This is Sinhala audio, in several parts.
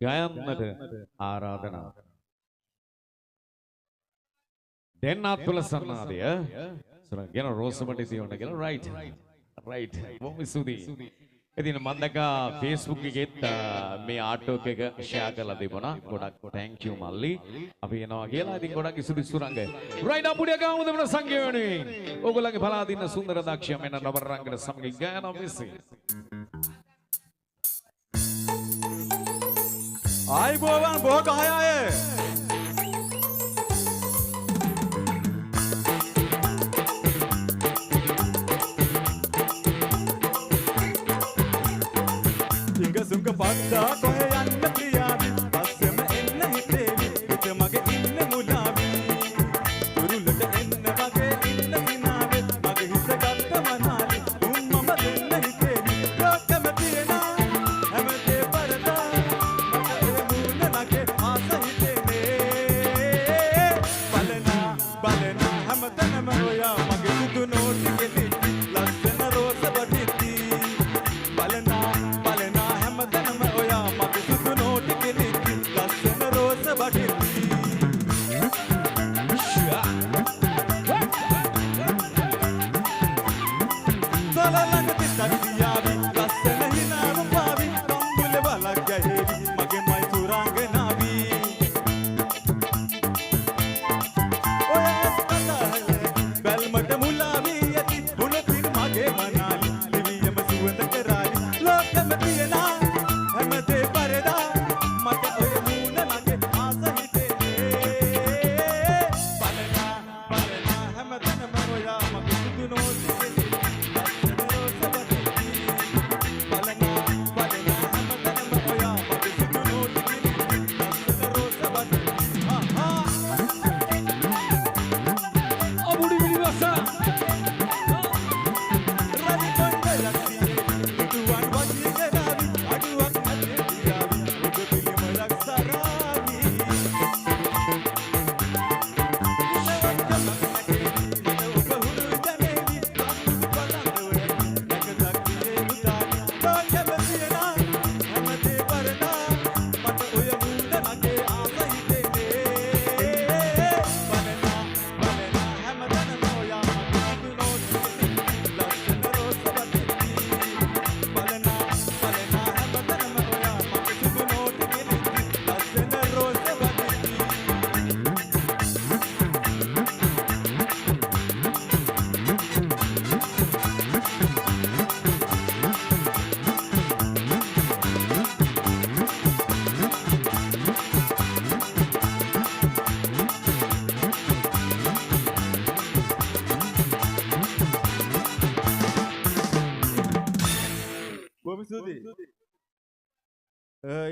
ගයන්නට ආරාධනා. දෙන්නා තුල සන්නාදය සරගෙන රෝසමඩි තියොන්න කියලා රයිට් බොහොම ස්තුතියි. ඉතින් මම දැක්කා Facebook එකෙත් මේ ආටෝක් එක ෂෙයා කරලා තිබුණා. ගොඩක් thank you මල්ලි. අපි එනවා කියලා. ඉතින් ගොඩක් ඉසුරිසු රංග. රයිට් අපුඩිය ගාමු දෙමළ සංගයෝනේ. ඕගොල්ලන්ගේ පලාදින්න සුන්දර දක්ෂය මෙන්න නවර රංගන සමග ගායනා මෙසේ. ආයිබෝවන් බෝක අය Sunga patta kohe yanna priyavi passema enna hitevi hite mage inne mulavi turulata enna wage inna sinave mage hita gatta manali ummama denna hitevi lokama tiyena hamade parada mage muna nage aasa hitene balena hamadanama hoya mage sudu noti geli lassana rosa baditti balena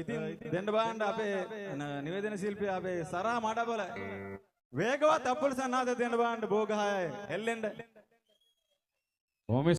ඉතින් දෙන්න බලන්න අපේ නිවේදන ශිල්පී අපේ සරා මඩබල වේගවත් අප්පුල් සන්නාද දෙන්න බලන්න බෝගහය හෙල්ලෙන්න